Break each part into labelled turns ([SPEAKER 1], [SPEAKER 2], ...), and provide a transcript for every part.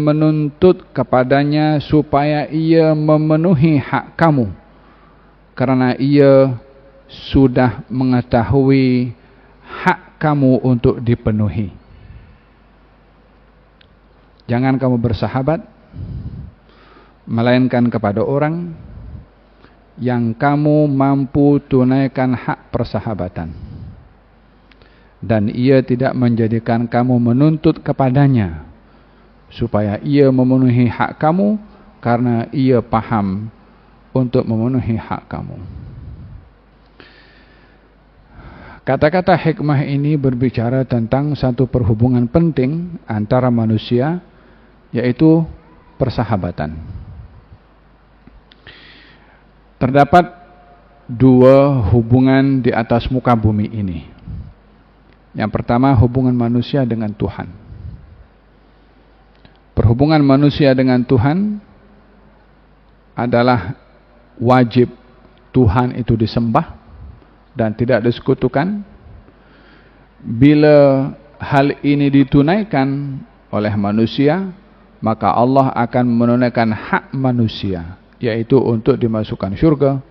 [SPEAKER 1] menuntut kepadanya supaya ia memenuhi hak kamu, karena ia sudah mengetahui hak kamu untuk dipenuhi. Jangan kamu bersahabat melainkan kepada orang yang kamu mampu tunaikan hak persahabatan, dan ia tidak menjadikan kamu menuntut kepadanya supaya ia memenuhi hak kamu, karena ia paham untuk memenuhi hak kamu. Kata-kata hikmah ini berbicara tentang satu perhubungan penting antara manusia, yaitu persahabatan. Terdapat dua hubungan di atas muka bumi ini. Yang pertama, hubungan manusia dengan Tuhan. Perhubungan manusia dengan Tuhan adalah wajib Tuhan itu disembah dan tidak disekutukan. Bila hal ini ditunaikan oleh manusia, maka Allah akan menunaikan hak manusia, yaitu untuk dimasukkan syurga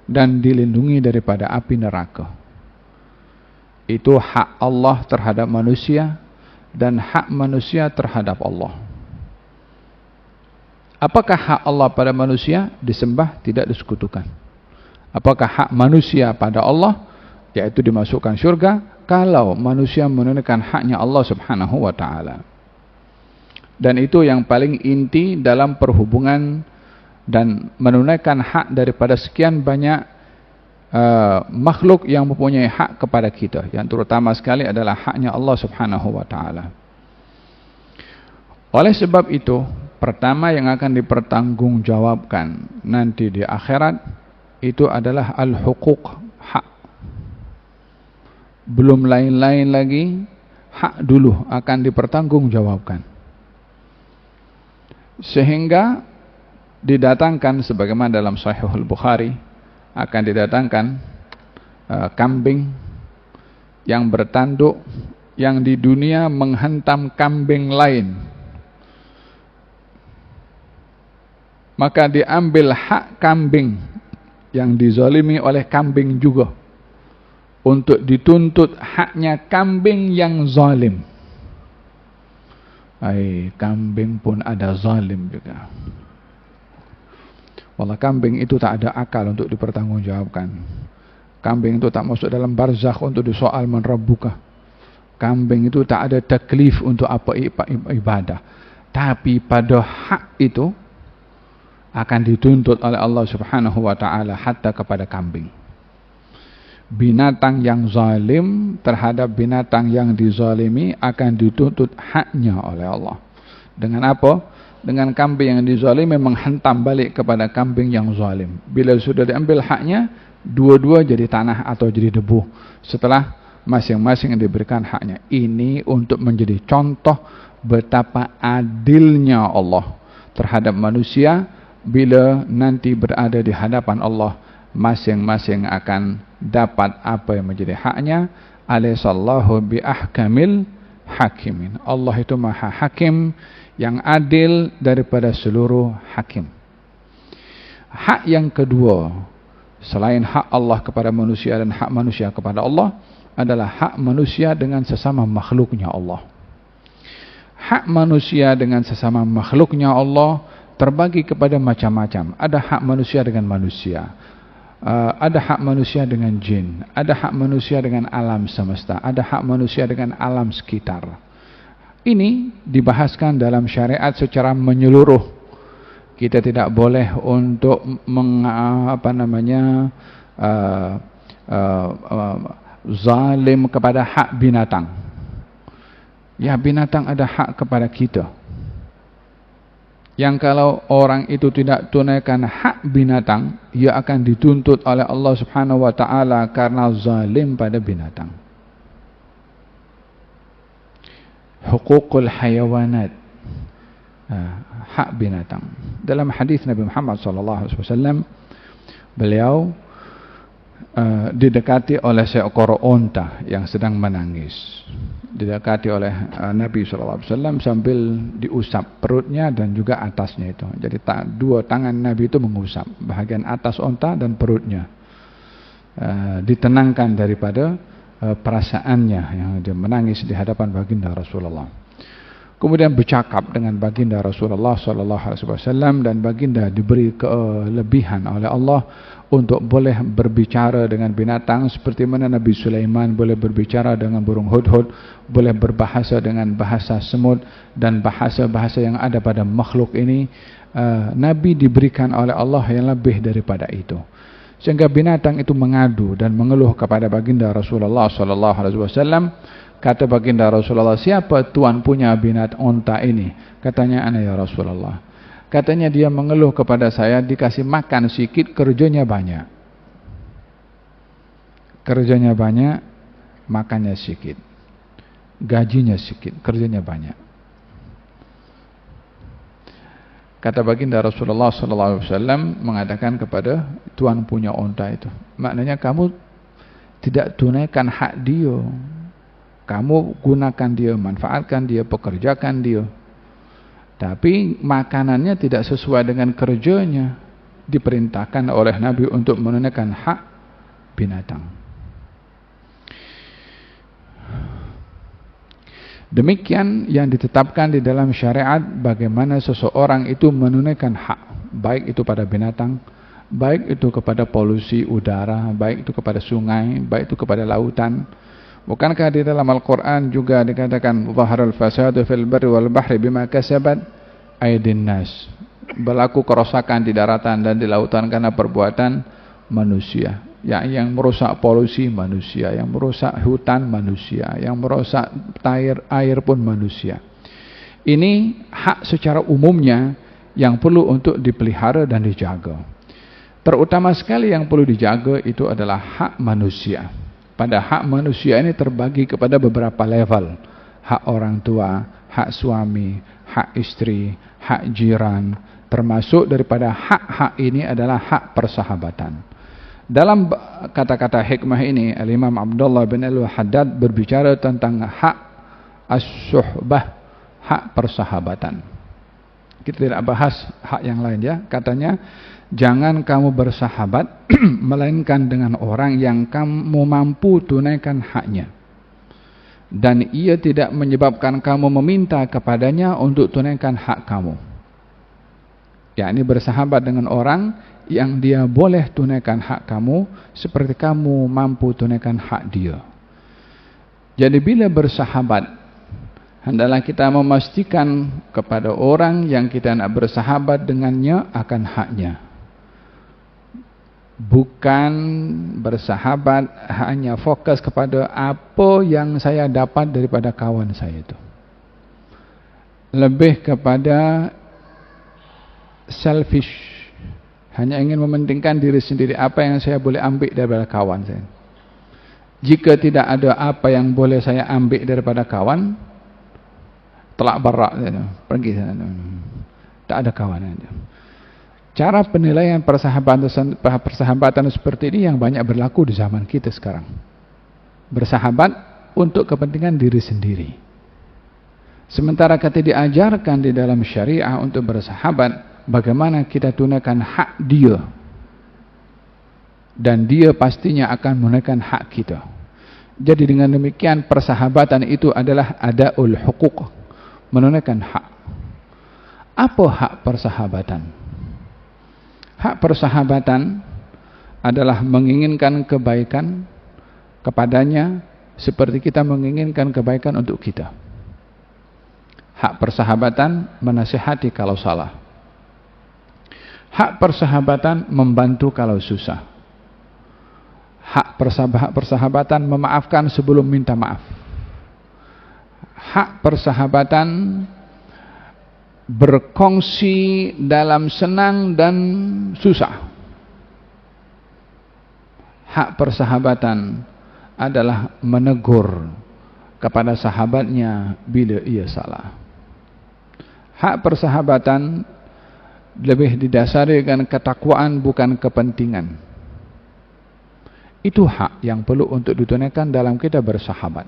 [SPEAKER 1] dan dilindungi daripada api neraka. Itu hak Allah terhadap manusia dan hak manusia terhadap Allah. Apakah hak Allah pada manusia? Disembah, tidak disekutukan. Apakah hak manusia pada Allah? Yaitu dimasukkan syurga, kalau manusia menunaikan haknya Allah subhanahu wa ta'ala. Dan itu yang paling inti dalam perhubungan dan menunaikan hak daripada sekian banyak makhluk yang mempunyai hak kepada kita. Yang terutama sekali adalah haknya Allah subhanahu wa ta'ala. Oleh sebab itu, pertama yang akan dipertanggungjawabkan nanti di akhirat itu adalah al-huquq, hak. Belum lain-lain lagi, hak dulu akan dipertanggungjawabkan. Sehingga didatangkan sebagaimana dalam Sahihul Bukhari, akan didatangkan kambing yang bertanduk yang di dunia menghantam kambing lain. Maka diambil hak kambing yang dizalimi oleh kambing juga untuk dituntut haknya kambing yang zalim. Kambing pun ada zalim juga. Wallah, kambing itu tak ada akal untuk dipertanggungjawabkan. Kambing itu tak masuk dalam barzakh untuk disoal man rabbuka. Kambing itu tak ada taklif untuk apa ibadah. Tapi pada hak itu akan dituntut oleh Allah subhanahu wa ta'ala hatta kepada kambing. Binatang yang zalim terhadap binatang yang dizalimi akan dituntut haknya oleh Allah. Dengan apa? Dengan kambing yang dizalimi menghantam balik kepada kambing yang zalim. Bila sudah diambil haknya, dua-dua jadi tanah atau jadi debu setelah masing-masing diberikan haknya. Ini untuk menjadi contoh betapa adilnya Allah terhadap manusia. Bila nanti berada di hadapan Allah, masing-masing akan dapat apa yang menjadi haknya. Alaihissallahu bi ahkamil hakimin. Allah itu maha hakim, yang adil daripada seluruh hakim. Hak yang kedua, selain hak Allah kepada manusia dan hak manusia kepada Allah, adalah hak manusia dengan sesama makhluknya Allah. Hak manusia dengan sesama makhluknya Allah terbagi kepada macam-macam. Ada hak manusia dengan manusia, ada hak manusia dengan jin, ada hak manusia dengan alam semesta, ada hak manusia dengan alam sekitar. Ini dibahaskan dalam syariat secara menyeluruh. Kita tidak boleh untuk zalim kepada hak binatang. Ya, binatang ada hak kepada kita. Yang kalau orang itu tidak tunaikan hak binatang, ia akan dituntut oleh Allah subhanahu wa ta'ala karena zalim pada binatang. Hukukul hayawanat, hak binatang. Dalam hadis Nabi Muhammad SAW, beliau didekati oleh seekor unta yang sedang menangis. didekati oleh Nabi SAW sambil diusap perutnya dan juga atasnya itu. Jadi dua tangan Nabi itu mengusap bahagian atas onta dan perutnya, ditenangkan daripada perasaannya yang dia menangis di hadapan baginda Rasulullah. Kemudian bercakap dengan baginda Rasulullah SAW, dan baginda diberi kelebihan oleh Allah untuk boleh berbicara dengan binatang seperti mana Nabi Sulaiman boleh berbicara dengan burung hudhud, boleh berbahasa dengan bahasa semut dan bahasa-bahasa yang ada pada makhluk ini. Nabi diberikan oleh Allah yang lebih daripada itu, sehingga binatang itu mengadu dan mengeluh kepada baginda Rasulullah SAW. Kata baginda Rasulullah, siapa tuan punya binatang unta ini? Katanya, ana ya Rasulullah. Katanya, dia mengeluh kepada saya, dikasih makan sedikit, kerjanya banyak. Kerjanya banyak, makannya sedikit. Gajinya sedikit, kerjanya banyak. Kata baginda Rasulullah SAW mengatakan kepada tuan punya unta itu, maknanya kamu tidak tunaikan hak dia. Kamu gunakan dia, manfaatkan dia, pekerjakan dia, tapi makanannya tidak sesuai dengan kerjanya. Diperintahkan oleh Nabi untuk menunaikan hak binatang. Demikian yang ditetapkan di dalam syariat bagaimana seseorang itu menunaikan hak, baik itu pada binatang, baik itu kepada polusi udara, baik itu kepada sungai, baik itu kepada lautan. Bukankah di dalam Al-Quran juga dikatakan zaharal fasadu fil barri wal bahri bima kasabat aydin nas, berlaku kerosakan di daratan dan di lautan karena perbuatan manusia. Yang merusak polusi manusia, yang merusak hutan manusia, yang merusak air pun manusia. Ini hak secara umumnya yang perlu untuk dipelihara dan dijaga. Terutama sekali yang perlu dijaga itu adalah hak manusia. Pada hak manusia ini terbagi kepada beberapa level. Hak orang tua, hak suami, hak istri, hak jiran. Termasuk daripada hak-hak ini adalah hak persahabatan. Dalam kata-kata hikmah ini, Al-Imam Abdullah bin Al-Haddad berbicara tentang hak as-suhbah, hak persahabatan. Kita tidak bahas hak yang lain ya. Katanya, jangan kamu bersahabat melainkan dengan orang yang kamu mampu tunaikan haknya, dan ia tidak menyebabkan kamu meminta kepadanya untuk tunaikan hak kamu. Yakni bersahabat dengan orang yang dia boleh tunaikan hak kamu seperti kamu mampu tunaikan hak dia. Jadi bila bersahabat, hendaklah kita memastikan kepada orang yang kita nak bersahabat dengannya akan haknya. Bukan bersahabat hanya fokus kepada apa yang saya dapat daripada kawan saya itu. Lebih kepada selfish, hanya ingin mementingkan diri sendiri, apa yang saya boleh ambil daripada kawan saya. Jika tidak ada apa yang boleh saya ambil daripada kawan, telak barak saja, pergi sana. Tak ada kawan saja. Cara penilaian persahabatan seperti ini yang banyak berlaku di zaman kita sekarang. Bersahabat untuk kepentingan diri sendiri. Sementara kita diajarkan di dalam syariah untuk bersahabat, bagaimana kita tunaikan hak dia, dan dia pastinya akan menunaikan hak kita. Jadi dengan demikian persahabatan itu adalah adaul huquq, menunaikan hak. Apa hak persahabatan? Hak persahabatan adalah menginginkan kebaikan kepadanya seperti kita menginginkan kebaikan untuk kita. Hak persahabatan menasihati kalau salah. Hak persahabatan membantu kalau susah. Hak persahabatan memaafkan sebelum minta maaf. Hak persahabatan berkongsi dalam senang dan susah. Hak persahabatan adalah menegur kepada sahabatnya bila ia salah. Hak persahabatan lebih didasari dengan ketakwaan bukan kepentingan. Itu hak yang perlu untuk ditunaikan dalam kita bersahabat.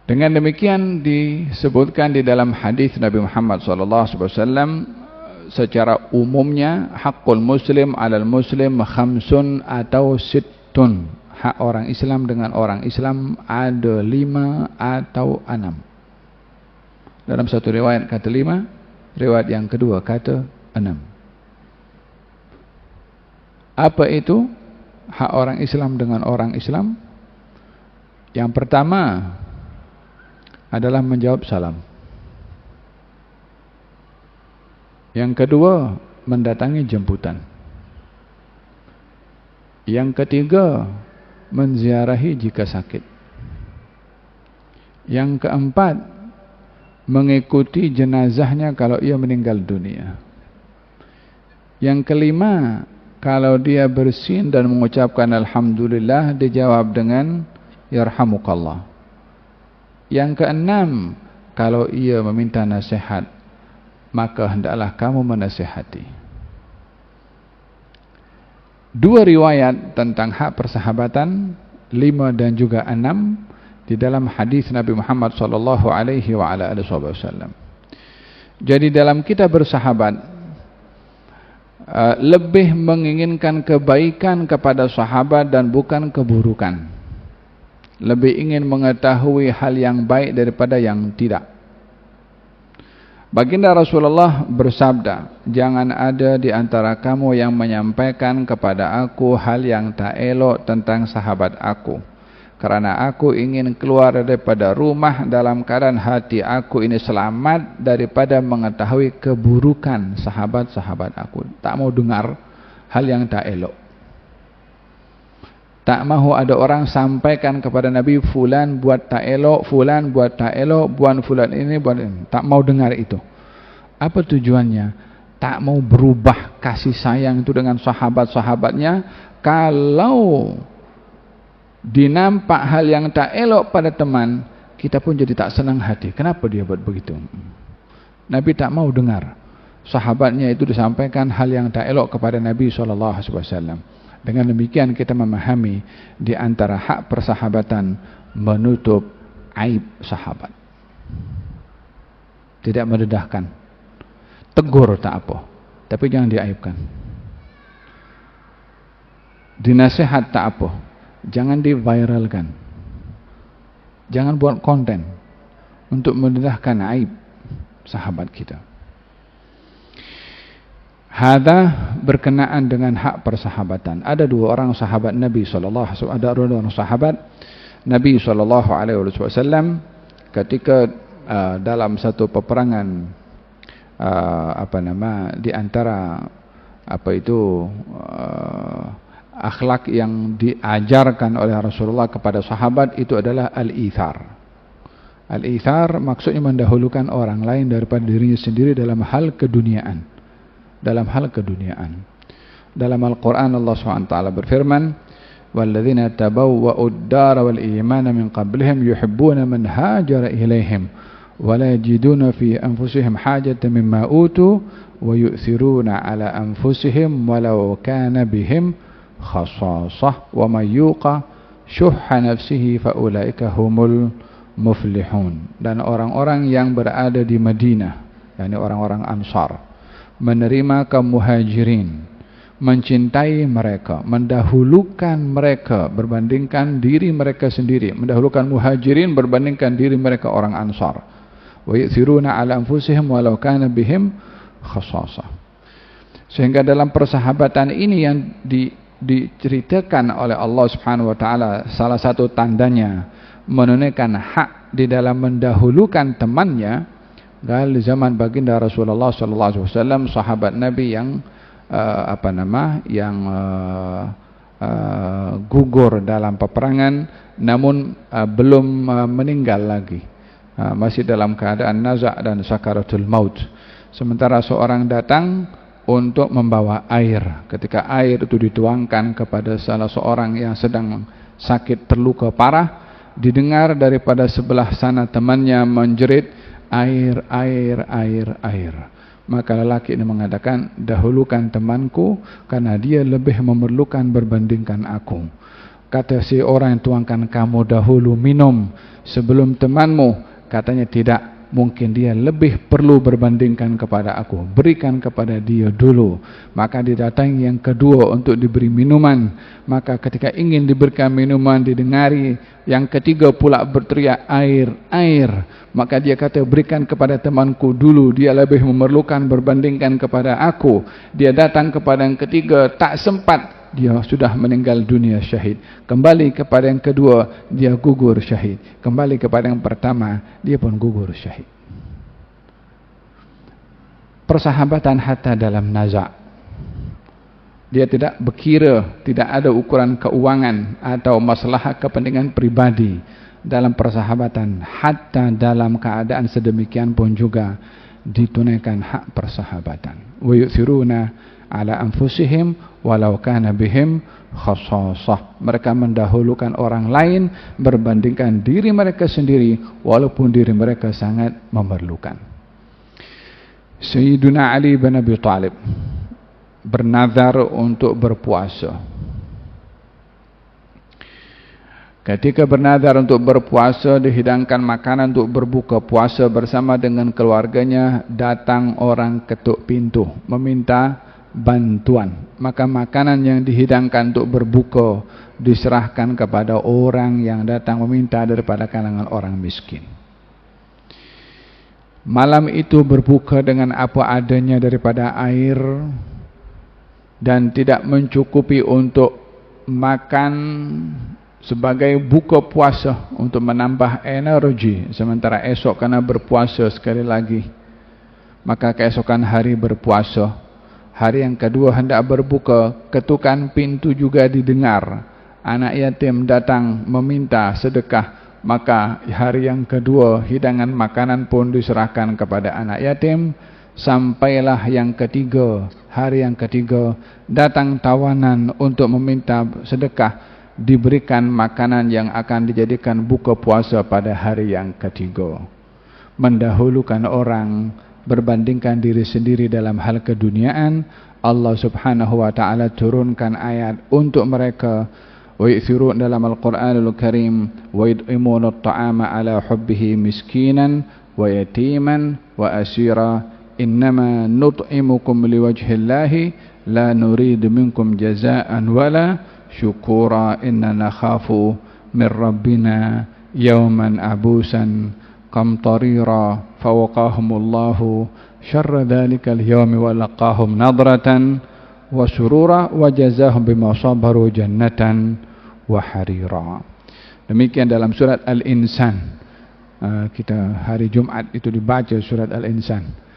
[SPEAKER 1] Dengan demikian disebutkan di dalam hadis Nabi Muhammad SAW secara umumnya hakul muslim alal muslim khamsun atau sittun. Hak orang Islam dengan orang Islam ada 5 atau 6. Dalam satu riwayat kata 5, riwayat yang kedua kata 6. Apa itu hak orang Islam dengan orang Islam? Yang pertama adalah menjawab salam. Yang kedua, mendatangi jemputan. Yang ketiga, menziarahi jika sakit. Yang keempat, mengikuti jenazahnya kalau ia meninggal dunia. Yang kelima, kalau dia bersin dan mengucapkan alhamdulillah, dijawab dengan yarhamukallah. Yang keenam, kalau ia meminta nasihat, maka hendaklah kamu menasihati. Dua riwayat tentang hak persahabatan, 5 dan juga 6, di dalam hadis Nabi Muhammad SAW. Jadi dalam kita bersahabat, lebih menginginkan kebaikan kepada sahabat dan bukan keburukan. Lebih ingin mengetahui hal yang baik daripada yang tidak. Baginda Rasulullah bersabda, jangan ada di antara kamu yang menyampaikan kepada aku hal yang tak elok tentang sahabat aku, karena aku ingin keluar daripada rumah dalam keadaan hati aku ini selamat daripada mengetahui keburukan sahabat-sahabat aku. Tak mau dengar hal yang tak elok. Tak mahu ada orang sampaikan kepada Nabi, fulan buat tak elok, fulan buat tak elok, buat fulan ini, buat ini. Tak mau dengar itu. Apa tujuannya? Tak mau berubah kasih sayang itu dengan sahabat-sahabatnya. Kalau dinampak hal yang tak elok pada teman, kita pun jadi tak senang hati. Kenapa dia buat begitu? Nabi tak mau dengar sahabatnya itu disampaikan hal yang tak elok kepada Nabi SAW. Dengan demikian kita memahami di antara hak persahabatan menutup aib sahabat. Tidak mendedahkan. Tegur tak apa, tapi jangan diaibkan. Dinasihat tak apa, jangan diviralkan. Jangan buat konten untuk mendedahkan aib sahabat kita. Hada berkenaan dengan hak persahabatan. Ada 2 orang sahabat Nabi SAW. Ada 2 orang sahabat Nabi SAW ketika dalam satu peperangan di antara akhlak yang diajarkan oleh Rasulullah kepada sahabat itu adalah al-ithar. Al-ithar maksudnya mendahulukan orang lain daripada dirinya sendiri dalam hal keduniaan. Dalam Al-Quran Allah SWT berfirman, وَالَّذِينَ تَبَوَّأُوا الدَّارَ وَالْإِيمَانَ مِنْ قَبْلِهِمْ يُحِبُّونَ مَنْ هَاجَرَ إِلَيْهِمْ وَلَا يَجِدُونَ فِي أَنفُسِهِمْ حَاجَةً مِمَّا أُوتُوا وَيُؤْثِرُونَ عَلَى أَنفُسِهِمْ وَلَوْ كَانَ بِهِمْ خَصَاصَةٌ وَمَنْ يُوقَ شُحَّ نَفْسِهِ فَأُولَئِكَ هُمُ الْمُفْلِحُونَ. Dan orang-orang yang berada di Madinah, yakni orang-orang Ansar, menerima kaum muhajirin, mencintai mereka, mendahulukan mereka berbandingkan diri mereka sendiri, mendahulukan muhajirin berbandingkan diri mereka orang Ansar. Wa yu'thiruna 'ala anfusihim walau kana bihim khassasah. Sehingga dalam persahabatan ini yang diceritakan oleh Allah Subhanahu wa taala, salah satu tandanya menunaikan hak di dalam mendahulukan temannya. Dari zaman baginda Rasulullah SAW, sahabat Nabi yang gugur dalam peperangan, namun belum meninggal lagi, masih dalam keadaan nazak dan sakaratul maut. Sementara seorang datang untuk membawa air. Ketika air itu dituangkan kepada salah seorang yang sedang sakit terluka parah, didengar daripada sebelah sana temannya menjerit, air, air, air, air. Maka lelaki ini mengatakan, dahulukan temanku karena dia lebih memerlukan berbandingkan aku. kata si orang yang tuangkan kamu dahulu minum sebelum temanmu, katanya tidak, mungkin dia lebih perlu berbandingkan kepada aku, berikan kepada dia dulu. Maka didatangi yang kedua untuk diberi minuman, maka ketika ingin diberikan minuman didengari yang ketiga pula berteriak air, air. Maka dia kata berikan kepada temanku dulu, dia lebih memerlukan berbandingkan kepada aku. Dia datang kepada yang ketiga, tak sempat, dia sudah meninggal dunia syahid. Kembali kepada yang kedua, dia gugur syahid. Kembali kepada yang pertama, dia pun gugur syahid. Persahabatan hatta dalam naza'. Dia tidak berkira, tidak ada ukuran keuangan atau masalah kepentingan pribadi dalam persahabatan. Hatta dalam keadaan sedemikian pun juga ditunaikan hak persahabatan. Wa yu'thiruna ala anfusihim walau kana bihim khassasah. Mereka mendahulukan orang lain berbandingkan diri mereka sendiri walaupun diri mereka sangat memerlukan. Sayyiduna Ali bin Abi Thalib bernazar untuk berpuasa. Ketika bernazar untuk berpuasa, dihidangkan makanan untuk berbuka puasa bersama dengan keluarganya, datang orang ketuk pintu meminta bantuan. Maka makanan yang dihidangkan untuk berbuka diserahkan kepada orang yang datang meminta daripada kalangan orang miskin. Malam itu berbuka dengan apa adanya daripada air dan tidak mencukupi untuk makan sebagai buka puasa untuk menambah energi, sementara esok kena berpuasa sekali lagi. Maka keesokan hari berpuasa, hari yang kedua hendak berbuka, ketukan pintu juga didengar. Anak yatim datang meminta sedekah. Maka hari yang kedua hidangan makanan pun diserahkan kepada anak yatim. Sampailah yang ketiga, hari yang ketiga datang tawanan untuk meminta sedekah, diberikan makanan yang akan dijadikan buka puasa pada hari yang ketiga. Mendahulukan orang berbandingkan diri sendiri dalam hal keduniaan, Allah Subhanahu wa taala turunkan ayat untuk mereka. Wa yu'thirun dalam Al-Qur'anul Karim, wa yud'imuna at-ta'ama ala hubbihi miskinan wa yatiman wa asira. Innama nut'imukum liwajhillahi la nuridu minkum jazaan wala syukura inna nakhafu min rabbina yawman abusan qamtarira fawaqahumullahu syarra dhalikal yawmi wa laqahum nadratan wa surura wa jazahum bima sabaru jannatan wa harira. Demikian dalam surat Al-Insan. Kita hari Jumat itu dibaca surat Al-Insan.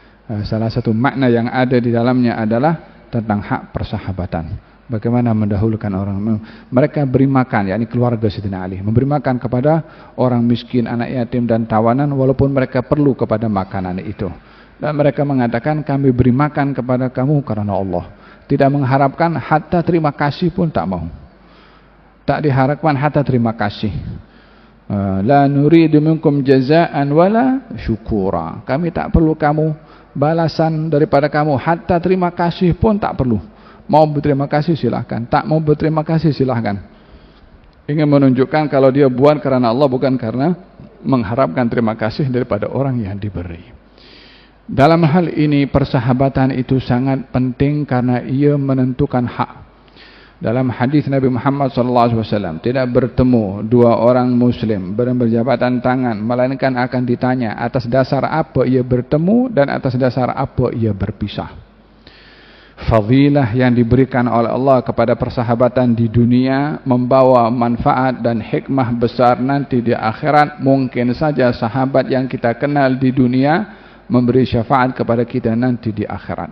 [SPEAKER 1] Salah satu makna yang ada di dalamnya adalah tentang hak persahabatan. Bagaimana mendahulukan orang. Mereka beri makan, yakni keluarga Sayyidina Ali, memberi makan kepada orang miskin, anak yatim dan tawanan walaupun mereka perlu kepada makanan itu. Dan mereka mengatakan kami beri makan kepada kamu karena Allah. Tidak mengharapkan hatta terima kasih pun tak mau. Tak diharapkan hatta terima kasih. La nuridu minkum jazaan wala syukura. Kami tak perlu kamu balasan daripada kamu, hatta terima kasih pun tak perlu. Mau berterima kasih silahkan, tak mau berterima kasih silahkan. Ingin menunjukkan kalau dia buat karena Allah, bukan karena mengharapkan terima kasih daripada orang yang diberi. Dalam hal ini persahabatan itu sangat penting karena ia menentukan hak. Dalam hadis Nabi Muhammad SAW, tidak bertemu dua orang muslim berjabatan tangan, melainkan akan ditanya atas dasar apa ia bertemu dan atas dasar apa ia berpisah. Fadilah yang diberikan oleh Allah kepada persahabatan di dunia membawa manfaat dan hikmah besar nanti di akhirat. Mungkin saja sahabat yang kita kenal di dunia memberi syafaat kepada kita nanti di akhirat.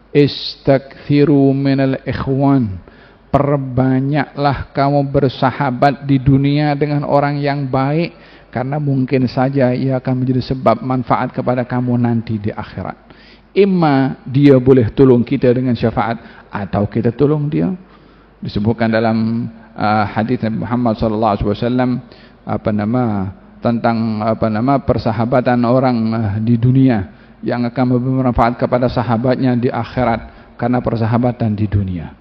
[SPEAKER 1] Istakthiru minal ikhwan. Perbanyaklah kamu bersahabat di dunia dengan orang yang baik, karena mungkin saja ia akan menjadi sebab manfaat kepada kamu nanti di akhirat. Imma dia boleh tolong kita dengan syafaat atau kita tolong dia. Disebutkan dalam hadis Nabi Muhammad SAW tentang persahabatan orang di dunia yang akan memberi manfaat kepada sahabatnya di akhirat karena persahabatan di dunia.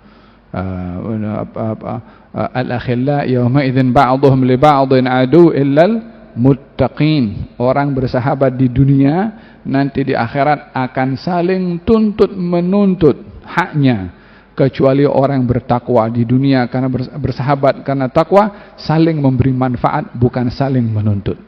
[SPEAKER 1] Al-akhilla yawma idzin ba'dhum li ba'dhin adu illal muttaqin. Orang bersahabat di dunia nanti di akhirat akan saling tuntut menuntut haknya, kecuali orang bertakwa. Di dunia karena bersahabat karena takwa, saling memberi manfaat, bukan saling menuntut.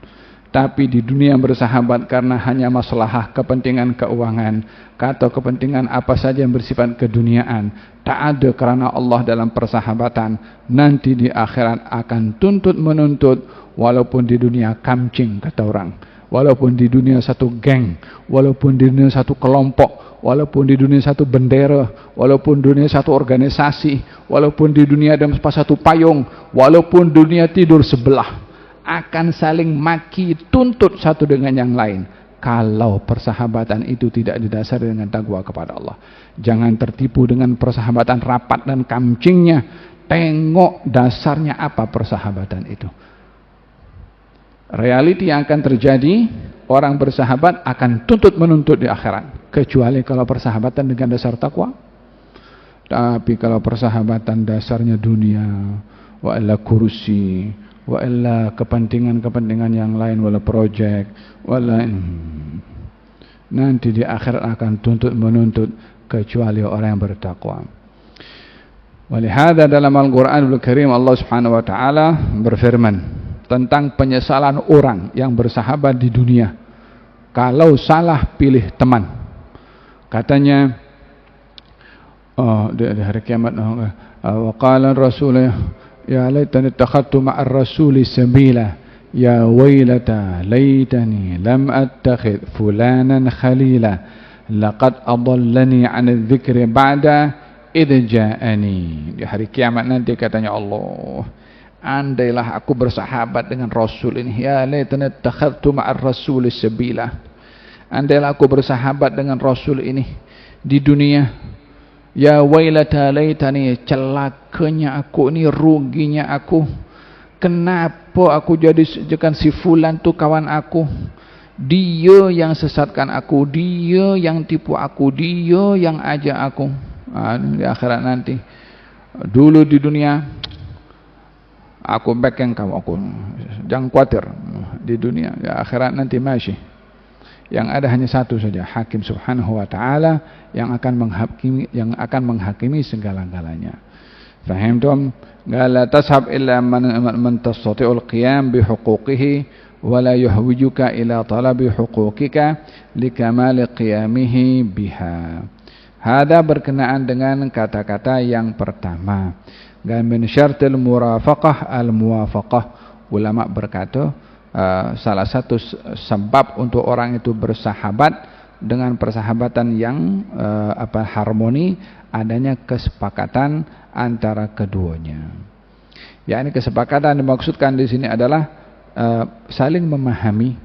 [SPEAKER 1] Tapi di dunia bersahabat karena hanya maslahah, kepentingan keuangan, atau kepentingan apa saja yang bersifat keduniaan, tak ada karena Allah dalam persahabatan. Nanti di akhirat akan tuntut menuntut, walaupun di dunia kamcing, kata orang, walaupun di dunia satu geng, walaupun di dunia satu kelompok, walaupun di dunia satu bendera, walaupun dunia satu organisasi, walaupun di dunia dalam satu payung, walaupun dunia tidur sebelah, akan saling maki tuntut satu dengan yang lain, kalau persahabatan itu tidak didasari dengan takwa kepada Allah. Jangan tertipu dengan persahabatan rapat dan kamcingnya. Tengok dasarnya apa persahabatan itu. Realiti yang akan terjadi, orang bersahabat akan tuntut menuntut di akhirat, kecuali kalau persahabatan dengan dasar takwa. Tapi kalau persahabatan dasarnya dunia, wa'alla kursi, wa'alla kepentingan-kepentingan yang lain, wala projek, wala nanti di akhirat akan tuntut menuntut, kecuali orang yang bertakwa. Walihada dalam Al-Quranul Karim Allah Subhanahu wa taala berfirman tentang penyesalan orang yang bersahabat di dunia kalau salah pilih teman. Katanya di hari kiamat, wa qala ar-rasul ya laitani ittakhadtu ma'ar rasuli sabila ya wailata laitani lam attakhidh fulanan khalila laqad adallani 'anil dzikri ba'da idh ja'ani. Di hari kiamat nanti katanya Allah, andailah aku bersahabat dengan Rasul ini, ya laitani ittakhadtu ma'ar rasuli sabila, andailah aku bersahabat dengan Rasul ini di dunia. Ya wailata laitani, celakanya aku ini, ruginya aku. Kenapa aku jadikan si fulan tu kawan aku? Dia yang sesatkan aku, dia yang tipu aku, dia yang ajak aku. Di akhirat nanti. Dulu di dunia aku backing kamu, aku jangan khawatir. Di dunia, di akhirat nanti masih. Yang ada hanya satu saja, Hakim Subhanahu wa taala yang akan menghakimi segala-galanya. Fahimtum? La tashab illa man tastati'ul qiyam bi huquqihi wa la yuhwijuka ila talabi huquqika likamali qiyamihi biha. Hada berkenaan dengan kata-kata yang pertama. Dan min syartil murafaqah al-muwafaqah. Ulama berkata salah satu sebab untuk orang itu bersahabat dengan persahabatan yang harmoni, adanya kesepakatan antara keduanya. Ya, ini kesepakatan dimaksudkan di sini adalah saling memahami,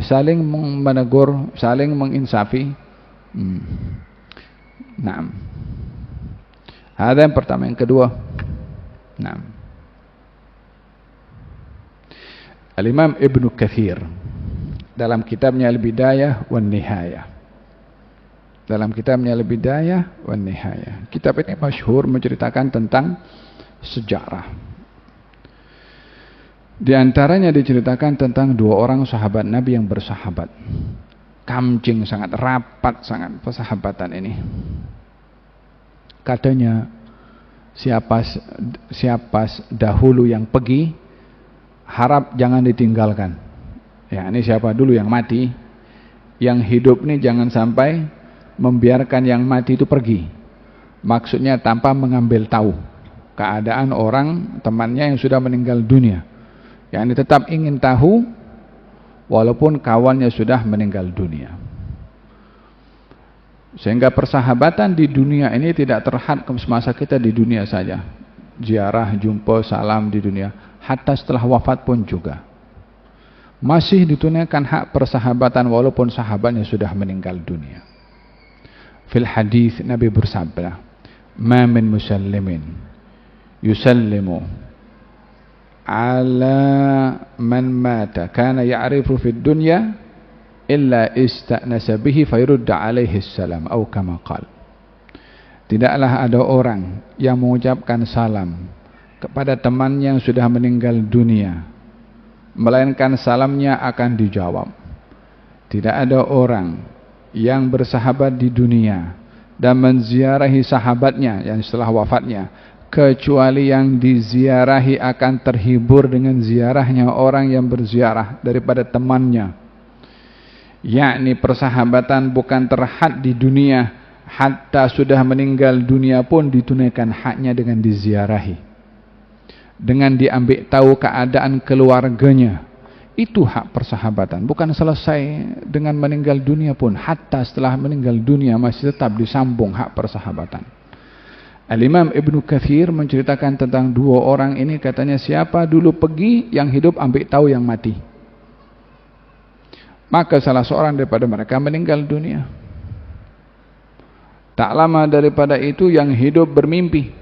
[SPEAKER 1] saling menegur, saling menginsafi. Nah, ada yang pertama. Yang kedua, Al-Imam Ibnu Katsir dalam kitabnya Al-Bidayah wan Nihayah, kitab ini masyhur menceritakan tentang sejarah. Di antaranya diceritakan tentang dua orang sahabat Nabi yang bersahabat, kamcing sangat rapat, sangat persahabatan ini. Katanya siapa dahulu yang pergi, harap jangan ditinggalkan. Ya, ini siapa dulu yang mati, yang hidup ini jangan sampai membiarkan yang mati itu pergi. Maksudnya tanpa mengambil tahu keadaan orang temannya yang sudah meninggal dunia. Ya, ini tetap ingin tahu walaupun kawannya sudah meninggal dunia. Sehingga persahabatan di dunia ini tidak terhad ke semasa kita di dunia saja. Ziarah, jumpa, salam di dunia. Hatta setelah wafat pun juga masih ditunaikan hak persahabatan walaupun sahabatnya sudah meninggal dunia. Fil hadis Nabi bersabda, "Ma min musallimin yusallimu ala man mata kana ya'rifu fid dunya illa istanasa bihi fayurudda alaihi salam atau kama qala." tidaklah ada orang yang mengucapkan salam kepada teman yang sudah meninggal dunia, melainkan salamnya akan dijawab. Tidak ada orang yang bersahabat di dunia dan menziarahi sahabatnya yang setelah wafatnya, kecuali yang diziarahi akan terhibur dengan ziarahnya orang yang berziarah daripada temannya. Yakni persahabatan bukan terhad di dunia, hatta sudah meninggal dunia pun ditunaikan haknya dengan diziarahi, dengan diambil tahu keadaan keluarganya. Itu hak persahabatan, bukan selesai dengan meninggal dunia pun, hatta setelah meninggal dunia masih tetap disambung hak persahabatan. Al-Imam Ibnu Katsir menceritakan tentang dua orang ini, katanya siapa dulu pergi, yang hidup ambil tahu yang mati. Maka salah seorang daripada mereka meninggal dunia. Tak lama daripada itu yang hidup bermimpi,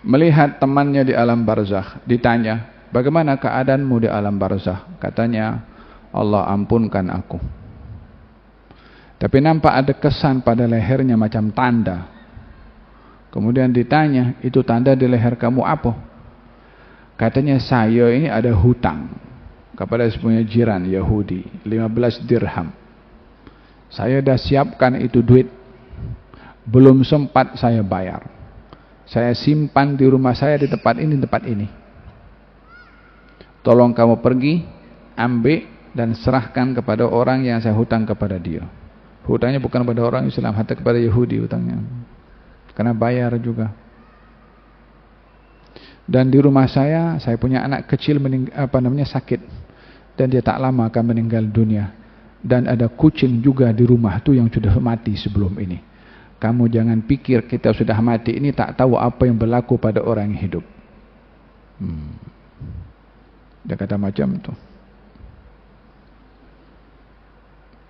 [SPEAKER 1] melihat temannya di alam barzakh. Ditanya, bagaimana keadaanmu di alam barzakh? Katanya, Allah ampunkan aku. Tapi nampak ada kesan pada lehernya macam tanda. Kemudian ditanya, itu tanda di leher kamu apa? Katanya, saya ini ada hutang kepada sepunya jiran Yahudi, 15 dirham. Saya dah siapkan itu duit, belum sempat saya bayar. Saya simpan di rumah saya di tempat ini. Tolong kamu pergi, ambil dan serahkan kepada orang yang saya hutang kepada dia. Hutangnya bukan kepada orang Islam, hatta kepada Yahudi hutangnya. Karena bayar juga. Dan di rumah saya punya anak kecil sakit, dan dia tak lama akan meninggal dunia. Dan ada kucing juga di rumah itu yang sudah mati sebelum ini. Kamu jangan pikir kita sudah mati ini tak tahu apa yang berlaku pada orang yang hidup. Dia kata macam itu.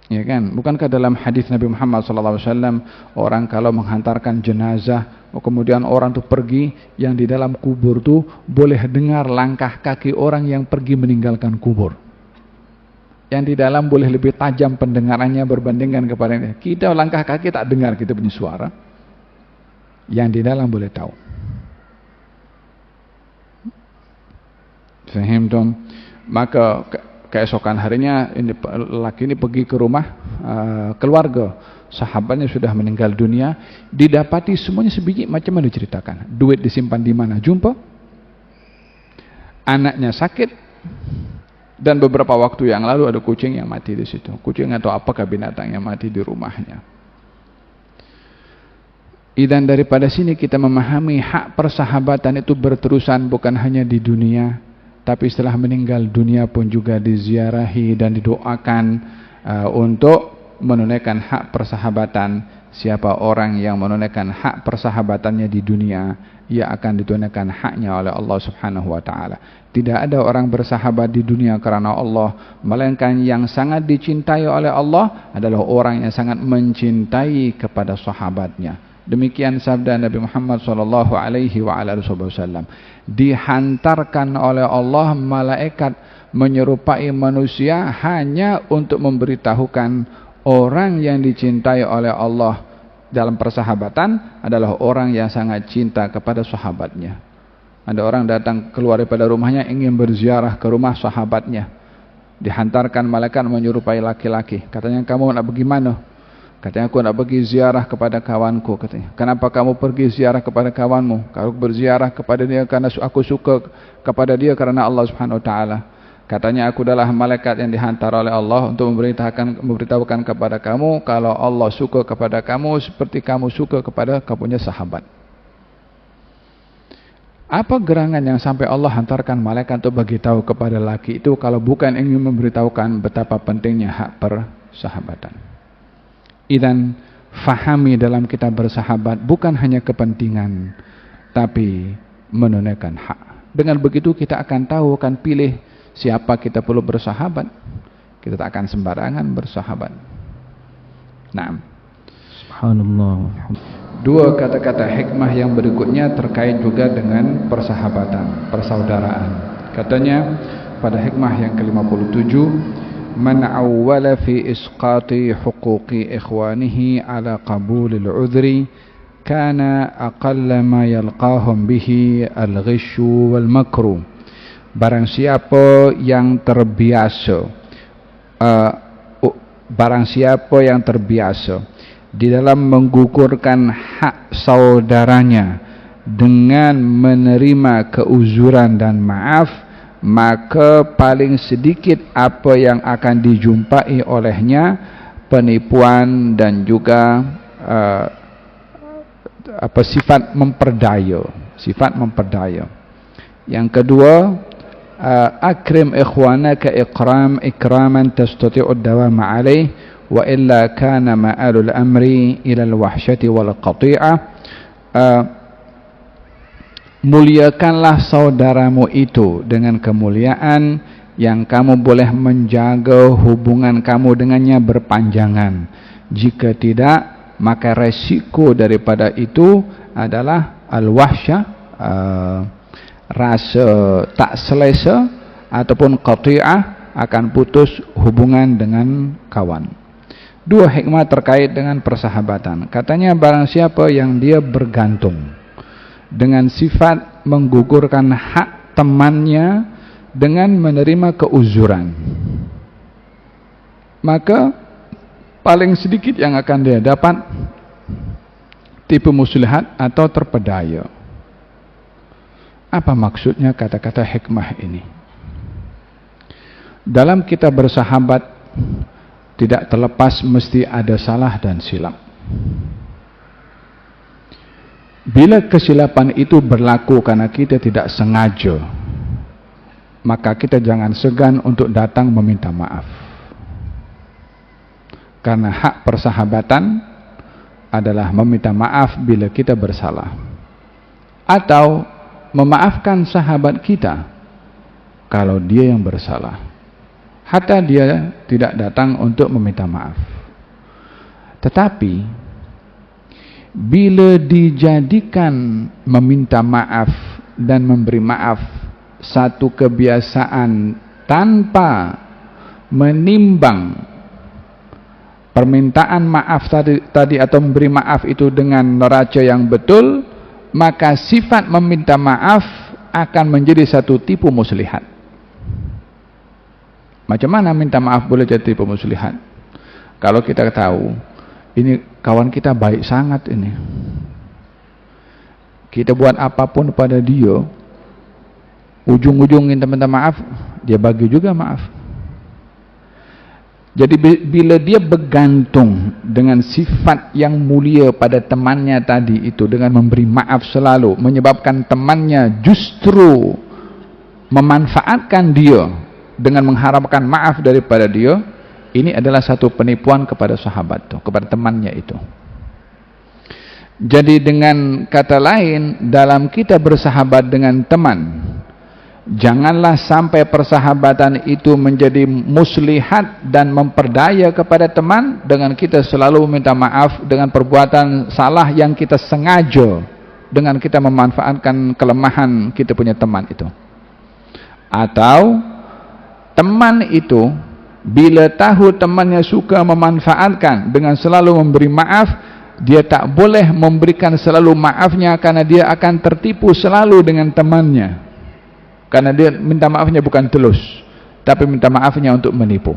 [SPEAKER 1] Ya kan? Bukankah dalam hadis Nabi Muhammad SAW, orang kalau menghantarkan jenazah, kemudian orang itu pergi, yang di dalam kubur itu boleh dengar langkah kaki orang yang pergi meninggalkan kubur. Yang di dalam boleh lebih tajam pendengarannya berbandingkan kepada ini. Kita langkah kaki tak dengar, kita punya suara. Yang di dalam boleh tahu. Fahimtum? Maka keesokan harinya laki ini pergi ke rumah keluarga. Sahabatnya sudah meninggal dunia. Didapati semuanya sebiji macam mana diceritakan. Duit disimpan di mana? Jumpa. Anaknya sakit. Dan beberapa waktu yang lalu ada kucing yang mati di situ. Kucing atau apakah binatang yang mati di rumahnya. Dan daripada sini kita memahami hak persahabatan itu berterusan bukan hanya di dunia, tapi setelah meninggal dunia pun juga diziarahi dan didoakan untuk menunaikan hak persahabatan. Siapa orang yang menunaikan hak persahabatannya di dunia, ia akan ditunaikan haknya oleh Allah Subhanahu wa taala. Tidak ada orang bersahabat di dunia karena Allah, melainkan yang sangat dicintai oleh Allah adalah orang yang sangat mencintai kepada sahabatnya. Demikian sabda Nabi Muhammad sallallahu alaihi wasallam. Dihantarkan oleh Allah malaikat menyerupai manusia hanya untuk memberitahukan orang yang dicintai oleh Allah dalam persahabatan adalah orang yang sangat cinta kepada sahabatnya. Ada orang datang keluar daripada rumahnya ingin berziarah ke rumah sahabatnya. Dihantarkan malaikat menyerupai laki-laki. Katanya, kamu nak pergi mana? Katanya, aku nak pergi ziarah kepada kawanku. Katanya, kenapa kamu pergi ziarah kepada kawanmu? Kalau berziarah kepada dia karena aku suka kepada dia karena Allah Subhanahu wa taala. Katanya, aku adalah malaikat yang dihantar oleh Allah untuk memberitahukan kepada kamu kalau Allah suka kepada kamu seperti kamu suka kepada kamu punya sahabat. Apa gerangan yang sampai Allah hantarkan malaikat untuk bagi tahu kepada laki itu kalau bukan ingin memberitahukan betapa pentingnya hak persahabatan. Dan fahami dalam kita bersahabat bukan hanya kepentingan, tapi menunaikan hak. Dengan begitu kita akan tahu, akan pilih siapa kita perlu bersahabat. Kita tak akan sembarangan bersahabat. Nah, subhanallah. Dua kata-kata hikmah yang berikutnya terkait juga dengan persahabatan, persaudaraan. Katanya pada hikmah yang ke-57, من أول في إسقاط حقوق إخوانه على قبول العذر كان أقل ما يلقاهم به الغش والمكر. Barang siapa yang terbiasa di dalam menggugurkan hak saudaranya dengan menerima keuzuran dan maaf, maka paling sedikit apa yang akan dijumpai olehnya penipuan dan juga sifat memperdaya. Yang kedua, akrim ikhwanaka ikraman tastati'u ad-dawam 'alayh wa illa kana ma'alul amri ila al-wahsyati wal qati'ah. Muliakanlah saudaramu itu dengan kemuliaan yang kamu boleh menjaga hubungan kamu dengannya berpanjangan. Jika tidak, maka resiko daripada itu adalah al-wahsyah, rasa tak selesa, ataupun qati'ah, akan putus hubungan dengan kawan. Dua hikmah terkait dengan persahabatan. Katanya barang siapa yang dia bergantung dengan sifat menggugurkan hak temannya dengan menerima keuzuran, maka paling sedikit yang akan dia dapat tipu muslihat atau terpedaya. Apa maksudnya kata-kata hikmah ini? Dalam kita bersahabat tidak terlepas mesti ada salah dan silap. Bila kesilapan itu berlaku karena kita tidak sengaja, maka kita jangan segan untuk datang meminta maaf. Karena hak persahabatan adalah meminta maaf bila kita bersalah, atau memaafkan sahabat kita kalau dia yang bersalah, hatta dia tidak datang untuk meminta maaf. Tetapi bila dijadikan meminta maaf dan memberi maaf satu kebiasaan tanpa menimbang permintaan maaf tadi atau memberi maaf itu dengan neraca yang betul, maka sifat meminta maaf akan menjadi satu tipu muslihat. Macam mana minta maaf boleh jadi tipu muslihat? Kalau kita tahu ini kawan kita baik sangat ini, kita buat apapun pada dia, ujung-ujungin minta maaf, dia bagi juga maaf. Jadi bila dia bergantung dengan sifat yang mulia pada temannya tadi itu, dengan memberi maaf selalu, menyebabkan temannya justru memanfaatkan dia dengan mengharapkan maaf daripada dia, ini adalah satu penipuan kepada sahabat itu, kepada temannya itu. Jadi dengan kata lain, dalam kita bersahabat dengan teman, janganlah sampai persahabatan itu menjadi muslihat dan memperdaya kepada teman dengan kita selalu meminta maaf dengan perbuatan salah yang kita sengaja, dengan kita memanfaatkan kelemahan kita punya teman itu. Atau teman itu bila tahu temannya suka memanfaatkan dengan selalu memberi maaf, dia tak boleh memberikan selalu maafnya, karena dia akan tertipu selalu dengan temannya. Karena dia minta maafnya bukan tulus, tapi minta maafnya untuk menipu.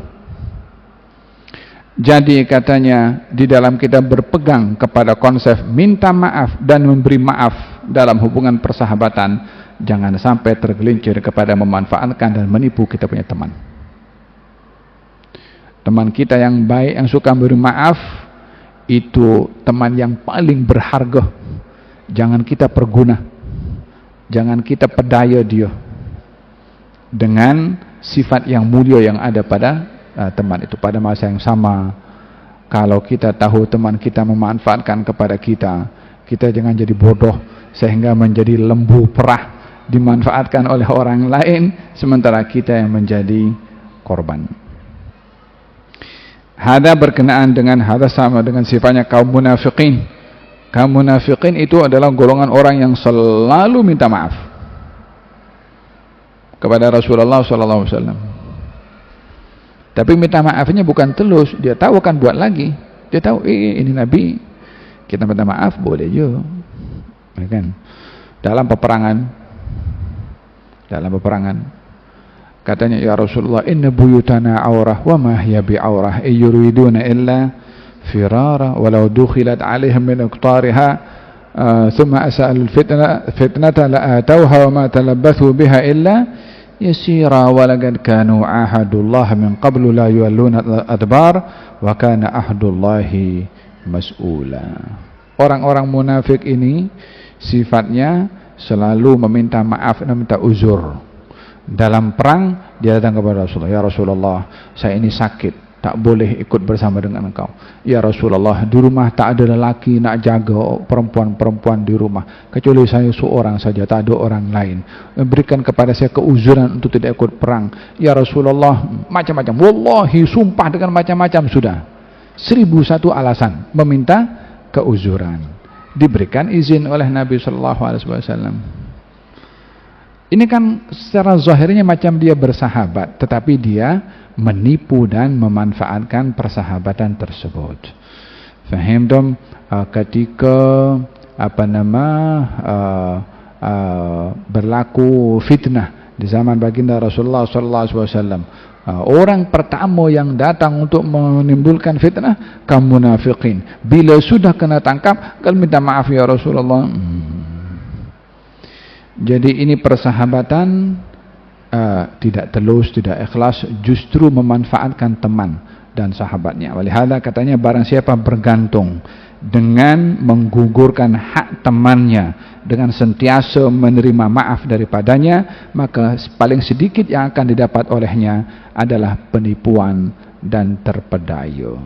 [SPEAKER 1] Jadi katanya di dalam kita berpegang kepada konsep minta maaf dan memberi maaf dalam hubungan persahabatan, jangan sampai tergelincir kepada memanfaatkan dan menipu kita punya teman. Teman kita yang baik, yang suka memberi maaf, itu teman yang paling berharga. Jangan kita perguna, jangan kita pedaya dia dengan sifat yang mulia yang ada pada teman itu. Pada masa yang sama, kalau kita tahu teman kita memanfaatkan kepada kita, kita jangan jadi bodoh sehingga menjadi lembu perah, dimanfaatkan oleh orang lain sementara kita yang menjadi korban. Hada berkenaan dengan hada sama dengan sifatnya kaum munafiqin. Kaum munafiqin itu adalah golongan orang yang selalu minta maaf kepada Rasulullah SAW. Tapi minta maafnya bukan telus, dia tahu akan buat lagi. Dia tahu ini Nabi, kita minta maaf boleh juga, ya kan? Dalam peperangan katanya, ya Rasulullah, inna buyutana aurah wa ma hiya bi aurah yuriduna illa firara walau dukhilat alaihim min iqtariha thumma asa'al fitnata la atawha wa ma talabbathu biha illa yasira wa laqad kanu ahadullah min qablu la yuwalluna adbar wa kana ahdullahi mas'ula. Orang-orang munafik ini sifatnya selalu meminta maaf dan minta uzur. Dalam perang dia datang kepada Rasulullah, ya Rasulullah, saya ini sakit, tak boleh ikut bersama dengan engkau. Ya Rasulullah, di rumah tak ada lelaki nak jaga perempuan-perempuan di rumah, kecuali saya seorang saja, tak ada orang lain. Berikan kepada saya keuzuran untuk tidak ikut perang. Ya Rasulullah, macam-macam, wallahi, sumpah dengan macam-macam sudah. 1001 alasan meminta keuzuran. Diberikan izin oleh Nabi SAW. Ini kan secara zahirnya macam dia bersahabat, tetapi dia menipu dan memanfaatkan persahabatan tersebut. Fahimtum? Ketika berlaku fitnah di zaman baginda Rasulullah SAW, orang pertama yang datang untuk menimbulkan fitnah kaum munafikin. Bila sudah kena tangkap, kalau minta maaf ya Rasulullah. Jadi ini persahabatan tidak telus, tidak ikhlas, justru memanfaatkan teman dan sahabatnya. Walihada katanya, barang siapa bergantung dengan menggugurkan hak temannya, dengan sentiasa menerima maaf daripadanya, maka paling sedikit yang akan didapat olehnya adalah penipuan dan terpedaya.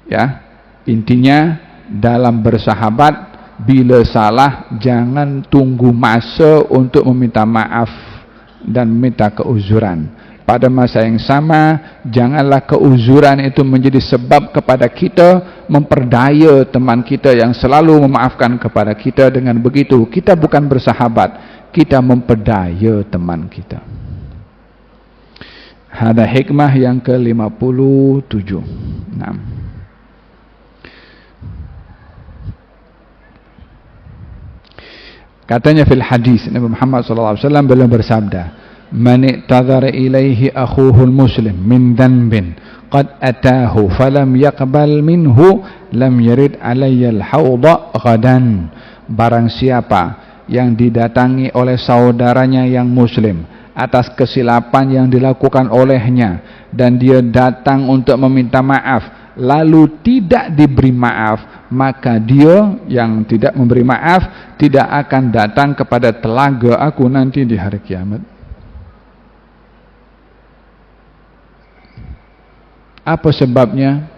[SPEAKER 1] Ya, intinya dalam bersahabat, bila salah jangan tunggu masa untuk meminta maaf dan meminta keuzuran. Pada masa yang sama, janganlah keuzuran itu menjadi sebab kepada kita memperdaya teman kita yang selalu memaafkan kepada kita. Dengan begitu kita bukan bersahabat, kita memperdaya teman kita. Hada hikmah yang ke-57. Nah, katanya fil hadis, Nabi Muhammad SAW beliau bersabda, man i'tadhara ilaihi akhuhul muslim min dhanbin qad atahu falam yaqbal minhu lam yarid alayya al-hawda ghadan. Barang siapa yang didatangi oleh saudaranya yang muslim atas kesilapan yang dilakukan olehnya, dan dia datang untuk meminta maaf lalu tidak diberi maaf, maka dia yang tidak memberi maaf tidak akan datang kepada telaga aku nanti di hari kiamat. Apa sebabnya?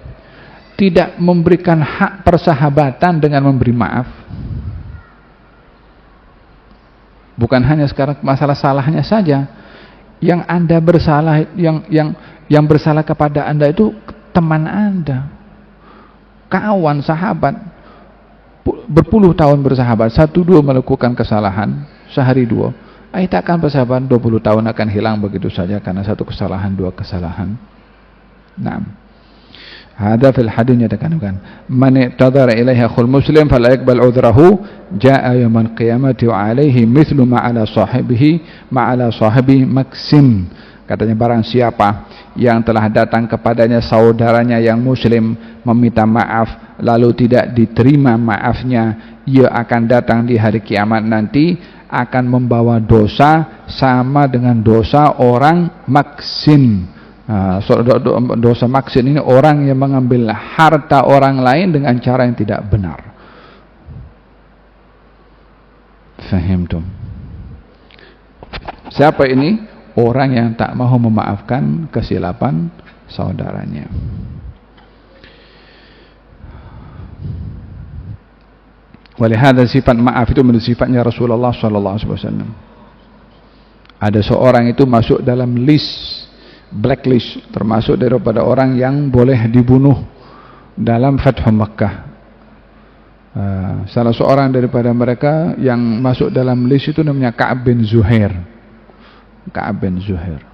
[SPEAKER 1] Tidak memberikan hak persahabatan dengan memberi maaf. Bukan hanya sekarang masalah salahnya saja. Yang Anda bersalah, yang bersalah kepada Anda itu teman Anda, kawan, sahabat, berpuluh tahun bersahabat, 1-2 melakukan kesalahan, sehari 2, tak akan bersahabat 20 tahun akan hilang begitu saja karena 1 kesalahan, 2 kesalahan. Nah, hadza fil hadis nyatakan, man i'tadara ilaihi akhul muslim fala yaqbal udzrahu jaa yaumil qiyamati wa alaihi mithlu ma ala sahibi maksin. Katanya, barang siapa yang telah datang kepadanya saudaranya yang muslim meminta maaf lalu tidak diterima maafnya, ia akan datang di hari kiamat nanti akan membawa dosa sama dengan dosa orang maksin. Dosa maksin ini orang yang mengambil harta orang lain dengan cara yang tidak benar. Fahimtum? Siapa ini? Orang yang tak mau memaafkan kesilapan saudaranya. Walihada sifat maaf itu menjadi sifatnya Rasulullah SAW. Ada seorang itu masuk dalam list, blacklist, termasuk daripada orang yang boleh dibunuh dalam Fathu Makkah. Salah seorang daripada mereka yang masuk dalam list itu namanya Ka'ab bin Zuhair. Ka'ab bin Zuhair.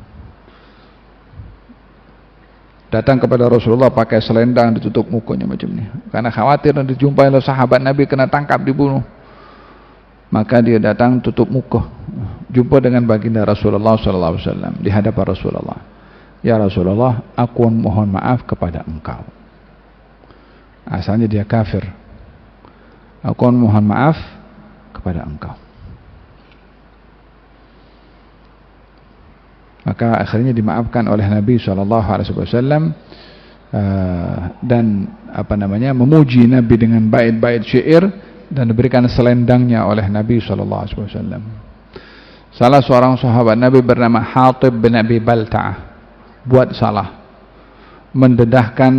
[SPEAKER 1] datang kepada Rasulullah pakai selendang ditutup mukanya macam ni, karena khawatir nanti dijumpai oleh sahabat Nabi kena tangkap dibunuh. Maka dia datang tutup muka, jumpa dengan baginda Rasulullah SAW di hadapan Rasulullah. Ya Rasulullah, aku mohon maaf kepada engkau. Asalnya dia kafir. Aku mohon maaf kepada engkau. Maka akhirnya dimaafkan oleh Nabi SAW, dan memuji Nabi dengan bait-bait syair, dan diberikan selendangnya oleh Nabi SAW. Salah seorang sahabat Nabi bernama Hatib bin Abi Balta'ah buat salah, mendedahkan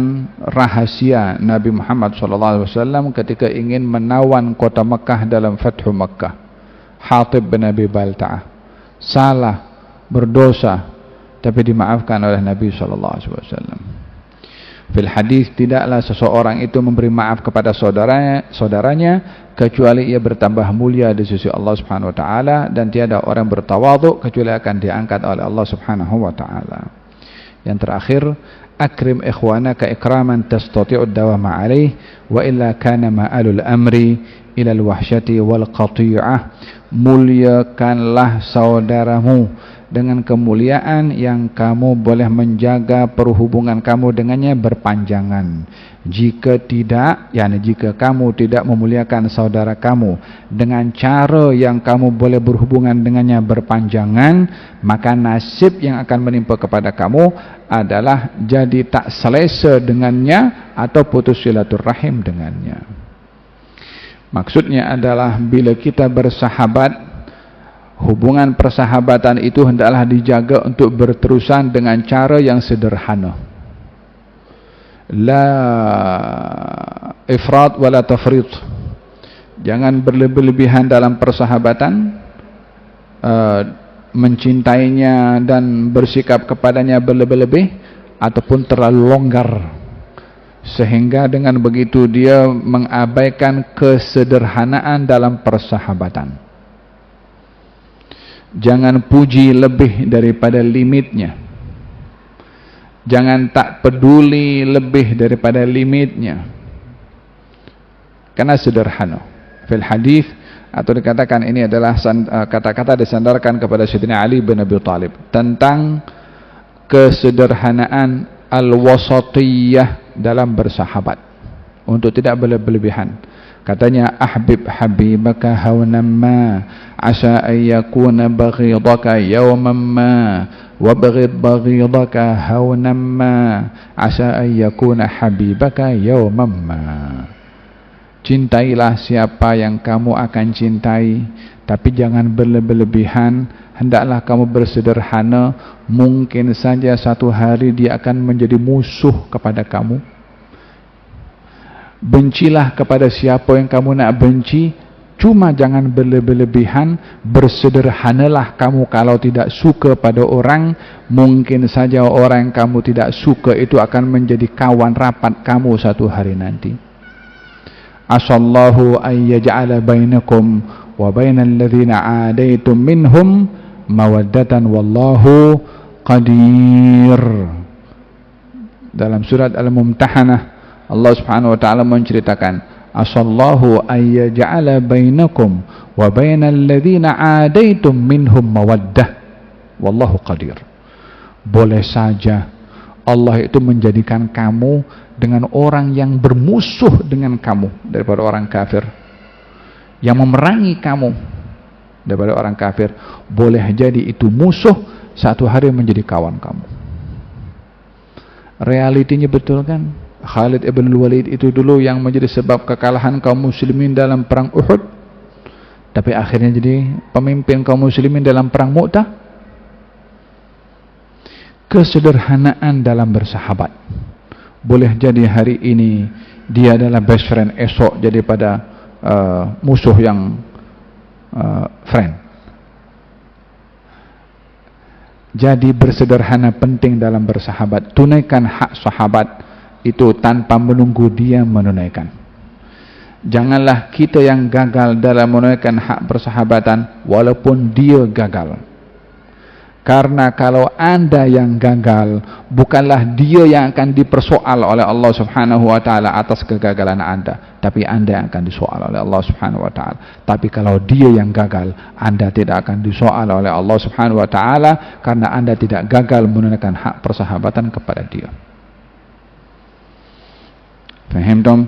[SPEAKER 1] rahasia Nabi Muhammad SAW ketika ingin menawan kota Mekah dalam Fathu Mekah. Hatib bin Abi Balta'ah salah, berdosa, tapi dimaafkan oleh Nabi SAW. Fil hadis, tidaklah seseorang itu memberi maaf kepada saudaranya kecuali ia bertambah mulia di sisi Allah Subhanahu wa taala, dan tiada orang bertawadhu kecuali akan diangkat oleh Allah Subhanahu wa taala. Yang terakhir, akrim ikhwanaka ikraman tastati'u ad-dawama 'alaih wa illa kana ma'alul amri ila al-wahsyati wal qati'ah. Muliakanlah saudaramu dengan kemuliaan yang kamu boleh menjaga perhubungan kamu dengannya berpanjangan. Jika tidak, jika kamu tidak memuliakan saudara kamu dengan cara yang kamu boleh berhubungan dengannya berpanjangan, maka nasib yang akan menimpa kepada kamu adalah jadi tak selesa dengannya atau putus silaturahim dengannya. Maksudnya adalah bila kita bersahabat, hubungan persahabatan itu hendaklah dijaga untuk berterusan dengan cara yang sederhana. La ifrat wala tafrit. Jangan berlebih-lebihan dalam persahabatan, mencintainya dan bersikap kepadanya berlebih-lebih, ataupun terlalu longgar, sehingga dengan begitu dia mengabaikan kesederhanaan dalam persahabatan. Jangan puji lebih daripada limitnya. Jangan tak peduli lebih daripada limitnya, karena sederhana. Fil hadis, atau dikatakan ini adalah kata-kata disandarkan kepada Sayyidina Ali bin Abi Thalib tentang kesederhanaan al-wasatiyah dalam bersahabat, untuk tidak berlebihan. Katanya, ahbib habibaka hawnan ma asa ayyakuna baghidaka yawman ma wa baghid baghidaka hawnan ma asa ayyakuna habibaka yawman ma. Cintailah siapa yang kamu akan cintai, tapi jangan berlebihan. Hendaklah kamu bersederhana, mungkin saja satu hari dia akan menjadi musuh kepada kamu. Bencilah kepada siapa yang kamu nak benci, cuma jangan berlebihan. Bersederhanalah kamu kalau tidak suka pada orang, mungkin saja orang yang kamu tidak suka itu akan menjadi kawan rapat kamu satu hari nanti. Asallahu an yaj'ala bainakum wa bainal ladzina adaitum minhum mawaddatan wallahu qadir. Dalam surat Al-Mumtahanah, Allah Subhanahu wa taala menceritakan, asallahu ay yaj'ala bainakum wa bainal ladzina adaitum minhum mawaddah wallahu qadir. Boleh saja Allah itu menjadikan kamu dengan orang yang bermusuh dengan kamu daripada orang kafir, yang memerangi kamu daripada orang kafir. Boleh jadi itu musuh, satu hari menjadi kawan kamu. Realitinya betul kan? Khalid ibn Walid itu dulu yang menjadi sebab kekalahan kaum muslimin dalam perang Uhud, tapi akhirnya jadi pemimpin kaum muslimin dalam perang Mu'tah. Kesederhanaan dalam bersahabat. Boleh jadi hari ini dia adalah best friend, esok jadi pada musuh yang friend. Jadi bersederhana penting dalam bersahabat. Tunaikan hak sahabat itu tanpa menunggu dia menunaikan. Janganlah kita yang gagal dalam menunaikan hak persahabatan walaupun dia gagal. Karena kalau Anda yang gagal, bukanlah dia yang akan dipersoal oleh Allah Subhanahu wa taala atas kegagalan Anda, tapi Anda yang akan disoal oleh Allah Subhanahu wa taala. Tapi kalau dia yang gagal, Anda tidak akan disoal oleh Allah Subhanahu wa taala karena Anda tidak gagal menunaikan hak persahabatan kepada dia. Faham dong?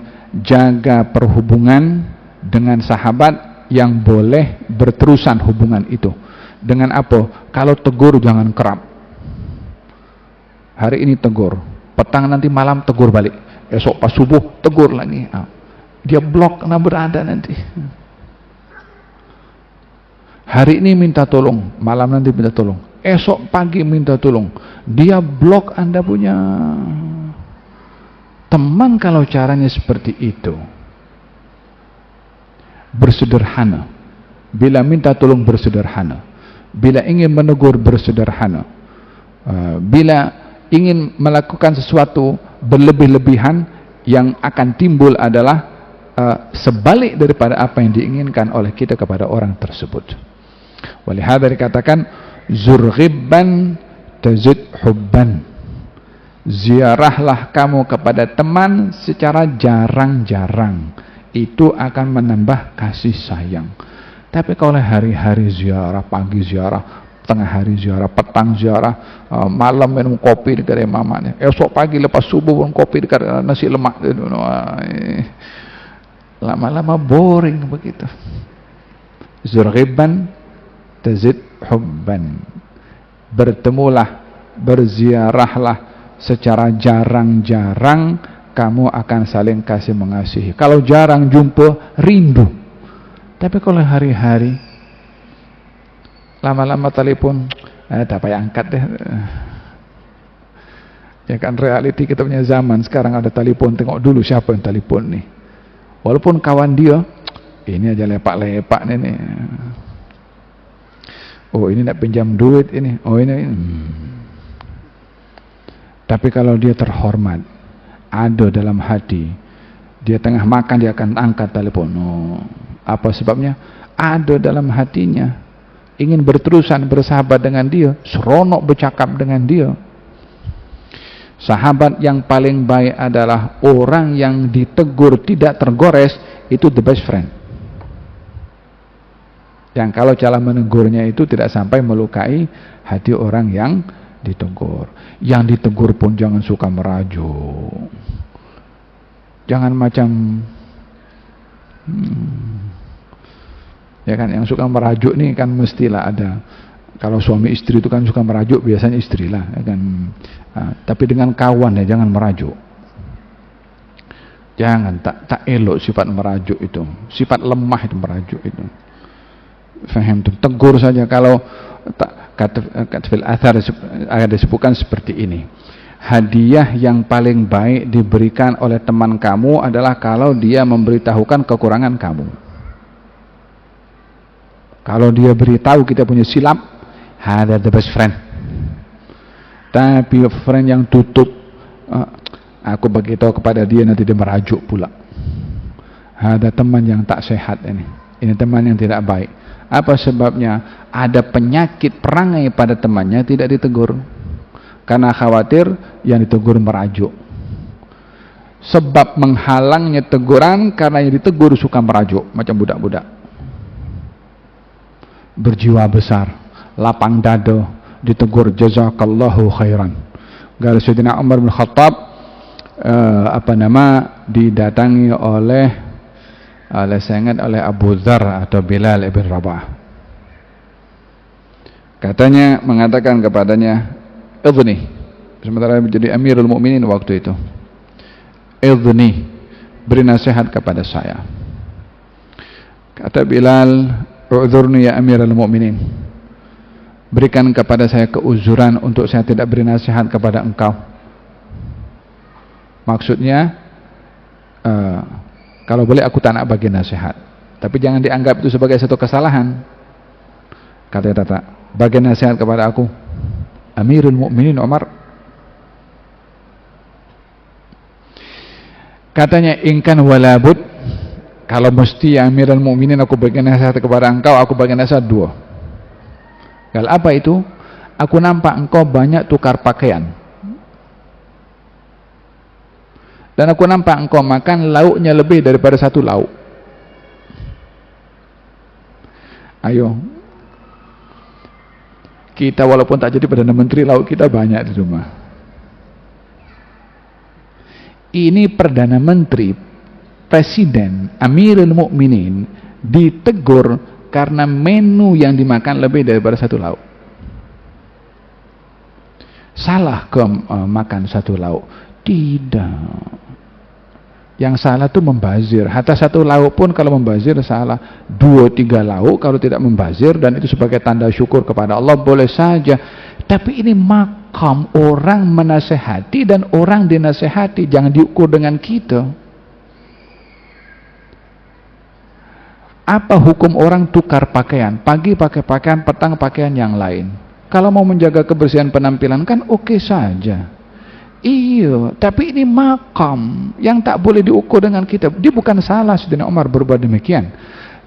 [SPEAKER 1] Jaga perhubungan dengan sahabat yang boleh berterusan hubungan itu. Dengan apa? Kalau tegur jangan kerap. Hari ini tegur, petang nanti malam tegur balik, esok pas subuh tegur lagi. Dia blok karena berada nanti. Hari ini minta tolong, malam nanti minta tolong, esok pagi minta tolong. Dia blok Anda punya teman. Kalau caranya seperti itu, bersederhana. Bila minta tolong bersederhana, bila ingin menegur bersederhana, bila ingin melakukan sesuatu berlebih-lebihan, yang akan timbul adalah sebalik daripada apa yang diinginkan oleh kita kepada orang tersebut. Walihada dikatakan zurghibban tazid hubban. Ziarahlah kamu kepada teman secara jarang-jarang, itu akan menambah kasih sayang. Tapi kalau hari-hari ziarah, pagi ziarah, tengah hari ziarah, petang ziarah, malam minum kopi dekat mamanya, esok pagi lepas subuh minum kopi dekat nasi lemak, lama-lama boring begitu. Zurghibban tazid hubban. Bertemulah, berziarahlah secara jarang-jarang, kamu akan saling kasih mengasihi. Kalau jarang jumpa, rindu. Tapi kalau hari-hari, lama-lama telepon, tak payah angkat deh. Ya kan, reality kita punya zaman sekarang ada telepon, tengok dulu siapa yang telepon nih. Walaupun kawan dia, ini aja lepak-lepak nih. Oh ini nak pinjam duit ini, oh ini. Tapi kalau dia terhormat, ada dalam hati, dia tengah makan dia akan angkat telepon. Oh, apa sebabnya? Ada dalam hatinya, ingin berterusan bersahabat dengan dia, seronok bercakap dengan dia. Sahabat yang paling baik adalah orang yang ditegur tidak tergores, itu the best friend. Yang kalau cara menegurnya itu tidak sampai melukai hati orang yang ditegur. Yang ditegur pun jangan suka merajuk. Jangan macam ya kan, yang suka merajuk nih kan mestilah ada. Kalau suami istri itu kan suka merajuk, biasanya istrilah ya kan. Tapi dengan kawan ya jangan merajuk. Jangan, tak elok sifat merajuk itu. Sifat lemah itu merajuk itu. Faham tuh? Tegur saja. Kalau kata fil athar ada disebutkan seperti ini. Hadiah yang paling baik diberikan oleh teman kamu adalah kalau dia memberitahukan kekurangan kamu. Kalau dia beritahu kita punya silap, ada the best friend. Tapi friend yang tutup, aku beritahu kepada dia nanti dia merajuk pula. Ada teman yang tak sehat ini. Ini teman yang tidak baik. Apa sebabnya? Ada penyakit perangai pada temannya tidak ditegur. Karena khawatir yang ditegur merajuk. Sebab menghalangnya teguran karena yang ditegur suka merajuk, macam budak-budak. Berjiwa besar, lapang dada, ditegur jazakallahu khairan. Gara Sayyidina Umar bin Khattab didatangi oleh Abu Dzar atau Bilal ibn Rabah. Katanya mengatakan kepadanya, "Idhni," sementara menjadi Amirul Mukminin waktu itu. "Idhni, beri nasihat kepada saya." Kata Bilal, "U'dzurni ya Amirul Mukminin. Berikan kepada saya keuzuran untuk saya tidak beri nasihat kepada engkau." Maksudnya, kalau boleh aku tak nak bagi nasihat, tapi jangan dianggap itu sebagai satu kesalahan. Kata Tata, bagi nasihat kepada aku, Amirul Mukminin Umar. Katanya, ingkan walabud, kalau mesti Amirul Mukminin aku bagi nasihat kepada engkau, aku bagi nasihat dua. Kalau apa itu? aku nampak engkau banyak tukar pakaian. Dan aku nampak engkau makan lauknya lebih daripada satu lauk. Ayo, kita walaupun tak jadi Perdana Menteri, lauk kita banyak di rumah. Ini Perdana Menteri, Presiden, Amirul Mukminin ditegur karena menu yang dimakan lebih daripada satu lauk. Salah ke makan satu lauk? Tidak. Yang salah itu membazir. Hatta satu lauk pun kalau membazir salah. 2-3 lauk kalau tidak membazir, dan itu sebagai tanda syukur kepada Allah, boleh saja. Tapi ini makam orang menasehati dan orang dinasehati, jangan diukur dengan kita. Apa hukum orang tukar pakaian? Pagi pakai pakaian, petang pakaian yang lain. Kalau mau menjaga kebersihan penampilan kan oke saja. Iya, tapi ini makam yang tak boleh diukur dengan kita. Dia bukan salah Sayyidina Umar berbuat demikian,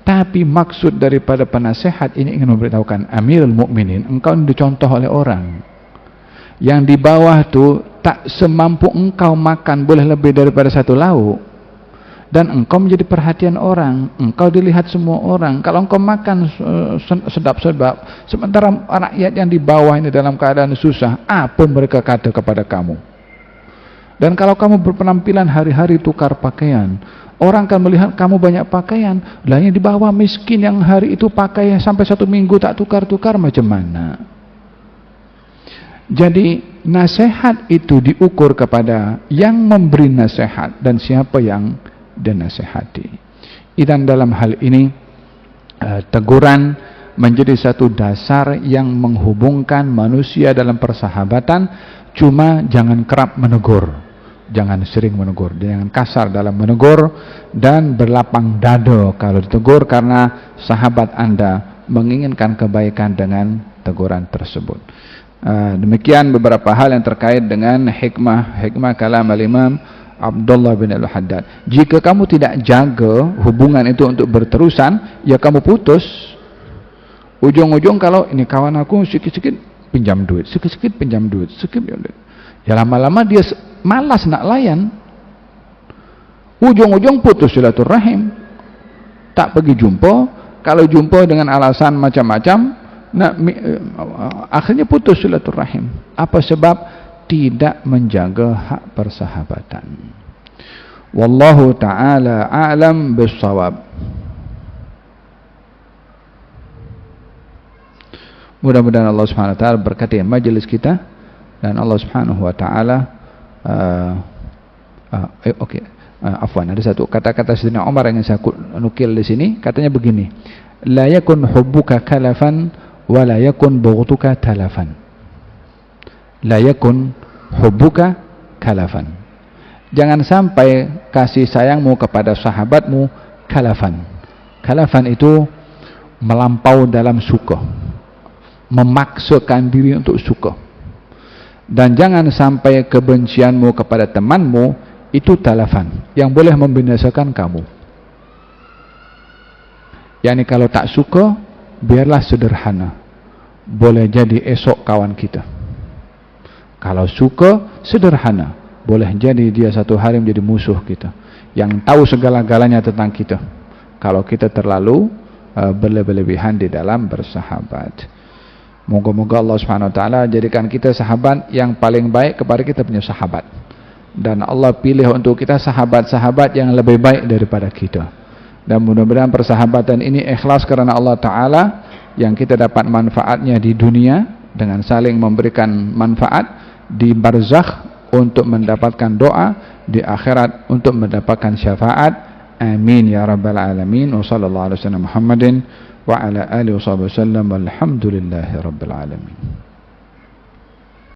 [SPEAKER 1] tapi maksud daripada penasehat ini ingin memberitahukan, Amirul Mukminin, engkau dicontoh oleh orang yang di bawah tu tak semampu engkau makan boleh lebih daripada satu lauk, dan engkau menjadi perhatian orang, engkau dilihat semua orang. Kalau engkau makan sedap-sedap, sementara rakyat yang di bawah ini dalam keadaan susah, apa mereka kata kepada kamu? Dan kalau kamu berpenampilan hari-hari tukar pakaian, orang akan melihat kamu banyak pakaian. Lah yang di bawah miskin yang hari itu pakai sampai 1 minggu tak tukar-tukar, macam mana? Jadi nasihat itu diukur kepada yang memberi nasihat dan siapa yang dinasihati. Dan dalam hal ini teguran menjadi satu dasar yang menghubungkan manusia dalam persahabatan. Cuma jangan kerap menegur, jangan sering menegur, jangan kasar dalam menegur, dan berlapang dada kalau ditegur, karena sahabat Anda menginginkan kebaikan dengan teguran tersebut. Demikian beberapa hal yang terkait dengan hikmah kalam al-Imam Abdullah bin Al-Haddad. Jika kamu tidak jaga hubungan itu untuk berterusan, ya kamu putus. Ujung-ujung kalau ini kawan aku sikit-sikit pinjam duit, sikit-sikit pinjam duit, ya lama-lama dia malas nak layan, ujung-ujung putus silaturahim, tak pergi jumpa. Kalau jumpa dengan alasan macam-macam, akhirnya putus silaturahim. Apa sebab? Tidak menjaga hak persahabatan. Wallahu ta'ala a'lam bis-shawab. Mudah-mudahan Allah Subhanahu wa taala berkati majelis kita, dan Allah Subhanahu wa taala afwan, ada satu kata-kata Sayyidina Umar yang saya nukil di sini, katanya begini, la yakun hubbuka kalafan wa la yakun bughduka talafan. La yakun hubbuka kalafan. Jangan sampai kasih sayangmu kepada sahabatmu kalafan. Kalafan itu melampau dalam suka, memaksakan diri untuk suka. Dan jangan sampai kebencianmu kepada temanmu itu talafan, yang boleh membinasakan kamu. Yani kalau tak suka, biarlah sederhana, boleh jadi esok kawan kita. Kalau suka, sederhana, boleh jadi dia satu hari menjadi musuh kita, yang tahu segala-galanya tentang kita, kalau kita terlalu berlebihan di dalam bersahabat. Moga-moga Allah Subhanahu wa taala jadikan kita sahabat yang paling baik kepada kita punya sahabat, dan Allah pilih untuk kita sahabat-sahabat yang lebih baik daripada kita. Dan mudah-mudahan persahabatan ini ikhlas karena Allah taala, yang kita dapat manfaatnya di dunia dengan saling memberikan manfaat, di barzakh untuk mendapatkan doa, di akhirat untuk mendapatkan syafaat. Amin ya rabbal alamin. Wa sallallahu alaihi wasallam Muhammadin wa ala alihi wasallam, walhamdulillahi rabbil alamin.